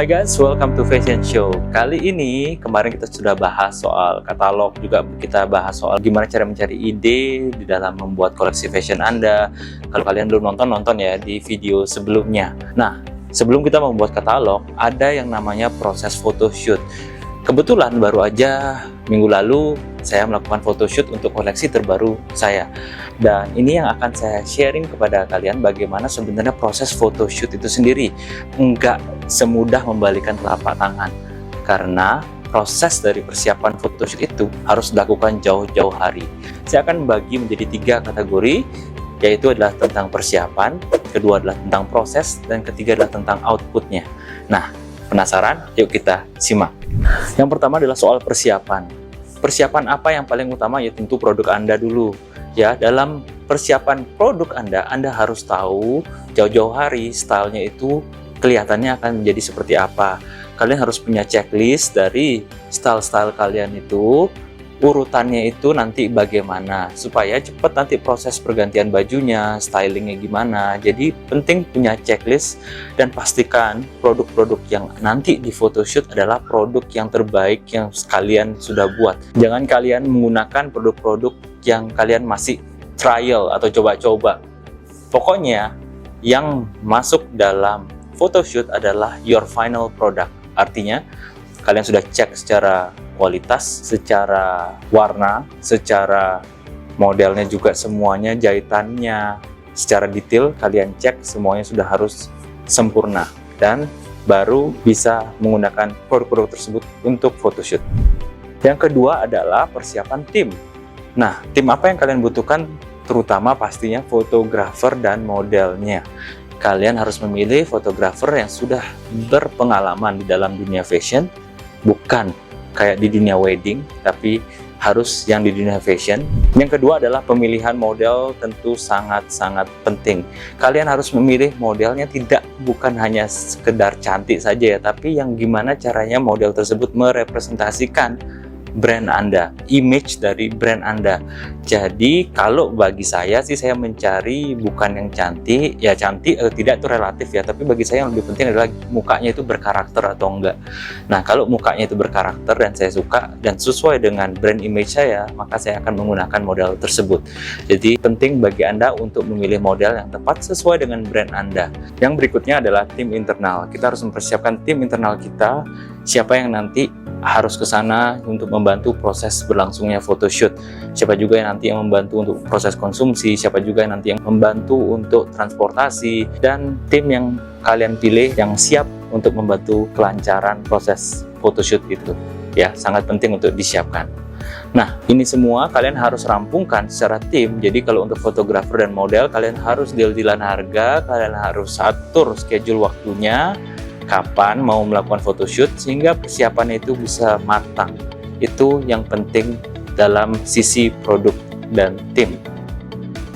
Hai guys, welcome to Fashion Show. Kali ini, kemarin kita sudah bahas soal katalog, juga kita bahas soal gimana cara mencari ide di dalam membuat koleksi fashion Anda. Kalau kalian belum nonton ya di video sebelumnya. Nah, sebelum kita membuat katalog, ada yang namanya proses photoshoot. Kebetulan baru aja minggu lalu saya melakukan photoshoot untuk koleksi terbaru saya. Dan ini yang akan saya sharing kepada kalian bagaimana sebenarnya proses photoshoot itu sendiri. Enggak semudah membalikan telapak tangan. Karena proses dari persiapan photoshoot itu harus dilakukan jauh-jauh hari. Saya akan membagi menjadi 3 kategori, yaitu adalah tentang persiapan, kedua adalah tentang proses, dan ketiga adalah tentang outputnya. Nah, penasaran? Yuk kita simak. Yang pertama adalah soal persiapan. Persiapan apa yang paling utama? Ya tentu produk Anda dulu. Ya, dalam persiapan produk Anda harus tahu jauh-jauh hari stylenya itu kelihatannya akan menjadi seperti apa. Kalian harus punya checklist dari style-style kalian itu, urutannya itu nanti bagaimana, supaya cepat nanti proses pergantian bajunya, stylingnya gimana. Jadi penting punya checklist dan pastikan produk-produk yang nanti di photoshoot adalah produk yang terbaik yang kalian sudah buat. Jangan kalian menggunakan produk-produk yang kalian masih trial atau coba-coba. Pokoknya yang masuk dalam photoshoot adalah your final product. Artinya kalian sudah cek secara kualitas, secara warna, secara modelnya juga semuanya, jahitannya, secara detail kalian cek semuanya sudah harus sempurna dan baru bisa menggunakan produk-produk tersebut untuk photoshoot. Yang kedua adalah persiapan tim. Nah, tim apa yang kalian butuhkan? Terutama pastinya fotografer dan modelnya. Kalian harus memilih fotografer yang sudah berpengalaman di dalam dunia fashion, bukan kayak di dunia wedding, tapi harus yang di dunia fashion. Yang kedua adalah pemilihan model, tentu sangat-sangat penting. Kalian harus memilih modelnya bukan hanya sekedar cantik saja ya, tapi yang gimana caranya model tersebut merepresentasikan brand Anda, image dari brand Anda. Jadi kalau bagi saya sih, saya mencari bukan yang cantik, ya cantik atau tidak itu relatif ya, tapi bagi saya yang lebih penting adalah mukanya itu berkarakter atau enggak. Nah, kalau mukanya itu berkarakter dan saya suka dan sesuai dengan brand image saya, maka saya akan menggunakan model tersebut. Jadi penting bagi Anda untuk memilih model yang tepat sesuai dengan brand Anda. Yang berikutnya adalah tim internal. Kita harus mempersiapkan tim internal kita, siapa yang nanti harus ke sana untuk membantu proses berlangsungnya photoshoot. Siapa juga yang nanti yang membantu untuk proses konsumsi, siapa juga yang nanti yang membantu untuk transportasi, dan tim yang kalian pilih yang siap untuk membantu kelancaran proses photoshoot itu. Ya, sangat penting untuk disiapkan. Nah, ini semua kalian harus rampungkan secara tim. Jadi kalau untuk fotografer dan model, kalian harus deal-dealan harga, kalian harus atur schedule waktunya, kapan mau melakukan photoshoot sehingga persiapannya itu bisa matang. Itu yang penting dalam sisi produk dan tim.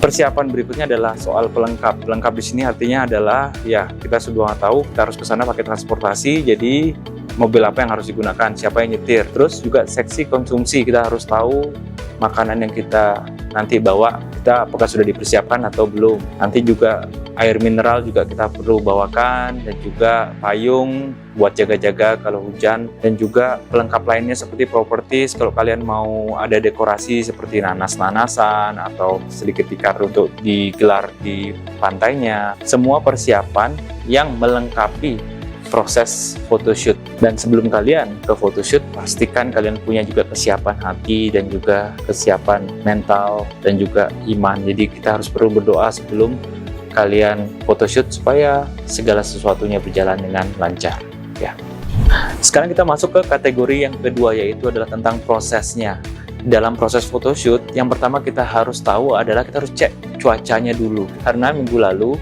Persiapan berikutnya adalah soal pelengkap. Pelengkap di sini artinya adalah ya kita sudah tahu kita harus ke sana pakai transportasi, jadi mobil apa yang harus digunakan, siapa yang nyetir. Terus juga seksi konsumsi, kita harus tahu makanan yang kita nanti bawa, kita apakah sudah dipersiapkan atau belum. Nanti juga air mineral juga kita perlu bawakan, dan juga payung buat jaga-jaga kalau hujan, dan juga pelengkap lainnya seperti properties kalau kalian mau ada dekorasi seperti nanas-nanasan atau sedikit tikar untuk digelar di pantainya. Semua persiapan yang melengkapi proses photoshoot. Dan sebelum kalian ke photoshoot, pastikan kalian punya juga kesiapan hati dan juga kesiapan mental dan juga iman. Jadi kita harus perlu berdoa sebelum kalian photoshoot supaya segala sesuatunya berjalan dengan lancar ya. Sekarang kita masuk ke kategori yang kedua, yaitu adalah tentang prosesnya. Dalam proses photoshoot, yang pertama kita harus tahu adalah kita harus cek cuacanya dulu. Karena minggu lalu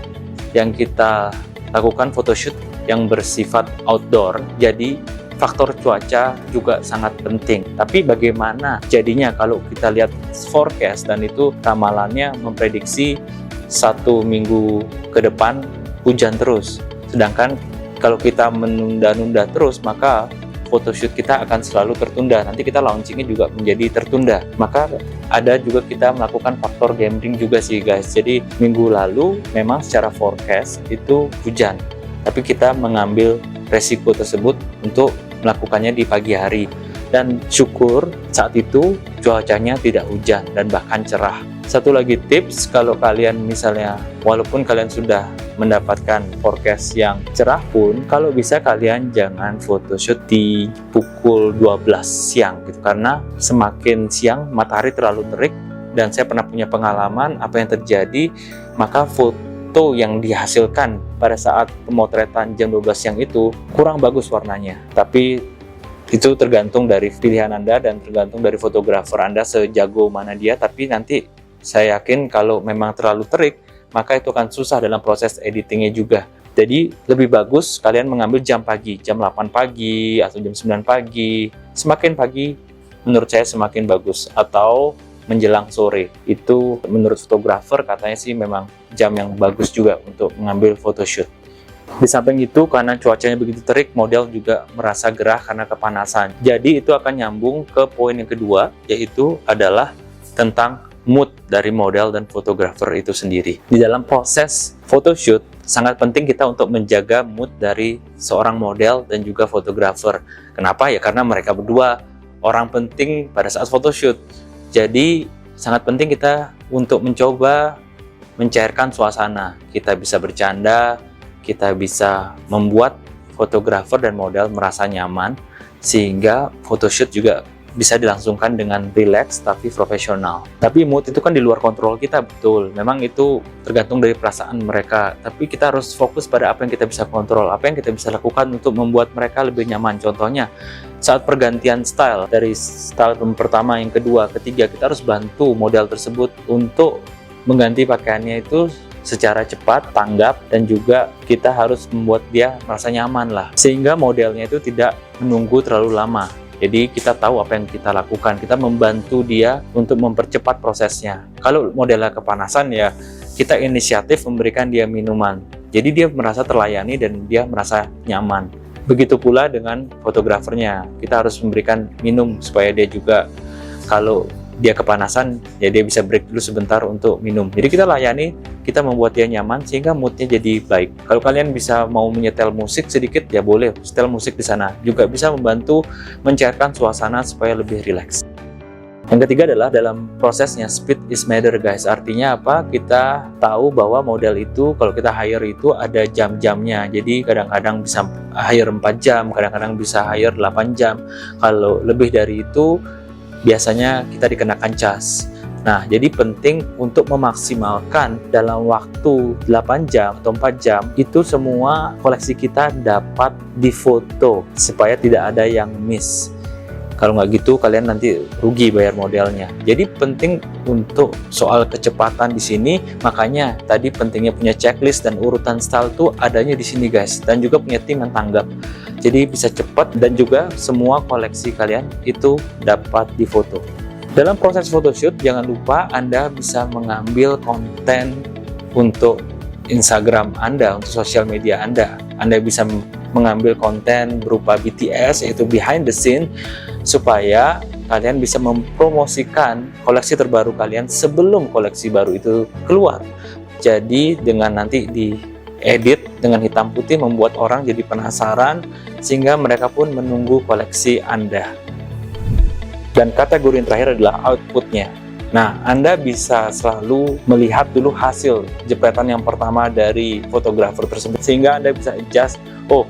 yang kita lakukan photoshoot yang bersifat outdoor, jadi faktor cuaca juga sangat penting. Tapi bagaimana jadinya kalau kita lihat forecast dan itu ramalannya memprediksi 1 minggu ke depan hujan terus. Sedangkan kalau kita menunda-nunda terus, maka photoshoot kita akan selalu tertunda. Nanti kita launchingnya juga menjadi tertunda. Maka ada juga kita melakukan faktor gambling juga sih guys. Jadi minggu lalu memang secara forecast itu hujan. tapi kita mengambil resiko tersebut untuk melakukannya di pagi hari. Dan syukur saat itu cuacanya tidak hujan dan bahkan cerah. Satu lagi tips, kalau kalian misalnya walaupun kalian sudah mendapatkan forecast yang cerah pun, kalau bisa kalian jangan photoshoot di pukul 12 siang gitu, karena semakin siang matahari terlalu terik, dan saya pernah punya pengalaman apa yang terjadi, maka foto yang dihasilkan pada saat pemotretan jam 12 siang itu kurang bagus warnanya. Tapi itu tergantung dari pilihan Anda dan tergantung dari fotografer Anda sejago mana dia. Tapi nanti saya yakin kalau memang terlalu terik, maka itu akan susah dalam proses editingnya juga. Jadi lebih bagus kalian mengambil jam pagi, jam 8 pagi atau jam 9 pagi. Semakin pagi menurut saya semakin bagus, atau menjelang sore. Itu menurut fotografer katanya sih memang jam yang bagus juga untuk mengambil photoshoot. Di samping itu, karena cuacanya begitu terik, model juga merasa gerah karena kepanasan. Jadi itu akan nyambung ke poin yang kedua, yaitu adalah tentang mood dari model dan fotografer itu sendiri. Di dalam proses photoshoot, sangat penting kita untuk menjaga mood dari seorang model dan juga fotografer. Kenapa? Ya karena mereka berdua orang penting pada saat photoshoot. Jadi sangat penting kita untuk mencoba mencairkan suasana. Kita bisa bercanda, kita bisa membuat fotografer dan model merasa nyaman, sehingga photoshoot juga bisa dilangsungkan dengan relax tapi profesional. Tapi mood itu kan di luar kontrol kita, betul. Memang itu tergantung dari perasaan mereka. Tapi kita harus fokus pada apa yang kita bisa kontrol, apa yang kita bisa lakukan untuk membuat mereka lebih nyaman. Contohnya, saat pergantian style, dari style pertama, yang kedua, ketiga, kita harus bantu model tersebut untuk mengganti pakaiannya itu secara cepat, tanggap, dan juga kita harus membuat dia merasa nyaman lah. Sehingga modelnya itu tidak menunggu terlalu lama. Jadi kita tahu apa yang kita lakukan, kita membantu dia untuk mempercepat prosesnya. Kalau modelnya kepanasan, ya kita inisiatif memberikan dia minuman. Jadi dia merasa terlayani dan dia merasa nyaman. Begitu pula dengan fotografernya, kita harus memberikan minum supaya dia juga, kalau dia kepanasan, ya dia bisa break dulu sebentar untuk minum. Jadi kita layani, kita membuat dia nyaman sehingga moodnya jadi baik. Kalau kalian bisa mau menyetel musik sedikit, ya boleh setel musik di sana. Juga bisa membantu mencairkan suasana supaya lebih rileks. Yang ketiga adalah dalam prosesnya, speed is matter guys. Artinya apa? Kita tahu bahwa model itu kalau kita hire itu ada jam-jamnya. Jadi kadang-kadang bisa hire 4 jam, kadang-kadang bisa hire 8 jam. Kalau lebih dari itu, biasanya kita dikenakan cas. Nah, jadi penting untuk memaksimalkan dalam waktu 8 jam atau 4 jam, itu semua koleksi kita dapat difoto supaya tidak ada yang miss. Kalau nggak gitu, kalian nanti rugi bayar modelnya. Jadi penting untuk soal kecepatan di sini, makanya tadi pentingnya punya checklist dan urutan style tuh adanya di sini guys. Dan juga punya tim yang tanggap. Jadi bisa cepat dan juga semua koleksi kalian itu dapat difoto. Dalam proses photoshoot, jangan lupa Anda bisa mengambil konten untuk Instagram Anda, untuk sosial media Anda. Anda bisa mengambil konten berupa BTS, yaitu behind the scene, supaya kalian bisa mempromosikan koleksi terbaru kalian sebelum koleksi baru itu keluar. Jadi dengan nanti diedit dengan hitam putih membuat orang jadi penasaran, sehingga mereka pun menunggu koleksi Anda. Dan kategori yang terakhir adalah outputnya. Nah, Anda bisa selalu melihat dulu hasil jepretan yang pertama dari fotografer tersebut, sehingga Anda bisa adjust, oh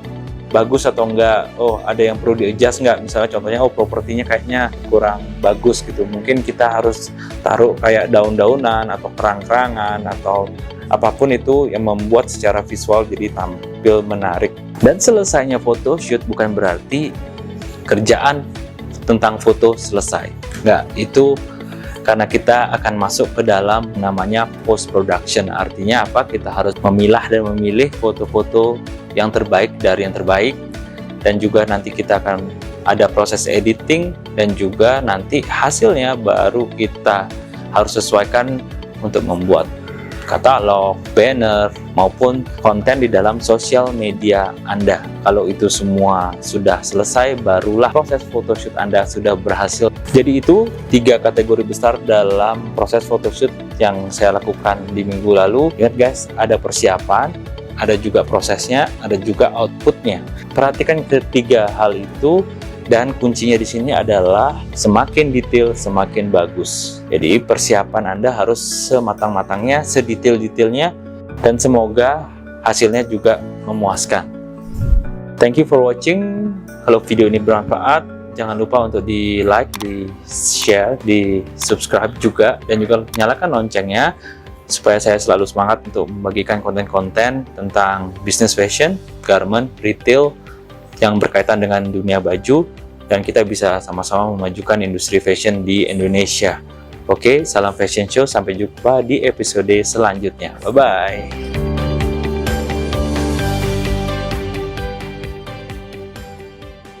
bagus atau enggak, oh ada yang perlu di-adjust enggak, misalnya contohnya, oh propertinya kayaknya kurang bagus gitu, mungkin kita harus taruh kayak daun-daunan atau kerang-kerangan atau apapun itu yang membuat secara visual jadi tampil menarik. Dan selesainya photoshoot bukan berarti kerjaan tentang foto selesai, enggak, itu karena kita akan masuk ke dalam namanya post production. Artinya apa? Kita harus memilah dan memilih foto-foto yang terbaik dari yang terbaik, dan juga nanti kita akan ada proses editing, dan juga nanti hasilnya baru kita harus sesuaikan untuk membuat katalog, banner, maupun konten di dalam sosial media Anda. Kalau itu semua sudah selesai, barulah proses photoshoot Anda sudah berhasil. Jadi itu 3 kategori besar dalam proses photoshoot yang saya lakukan di minggu lalu. Ingat guys, ada persiapan, ada juga prosesnya, ada juga outputnya. Perhatikan ketiga hal itu, dan kuncinya di sini adalah semakin detail semakin bagus. Jadi persiapan Anda harus sematang-matangnya, sedetail-detailnya, dan semoga hasilnya juga memuaskan. Thank you for watching. Kalau video ini bermanfaat, jangan lupa untuk di like, di share, di subscribe juga, dan juga nyalakan loncengnya supaya saya selalu semangat untuk membagikan konten-konten tentang business fashion, garment, retail yang berkaitan dengan dunia baju, dan kita bisa sama-sama memajukan industri fashion di Indonesia. Oke, salam fashion show, sampai jumpa di episode selanjutnya. Bye-bye.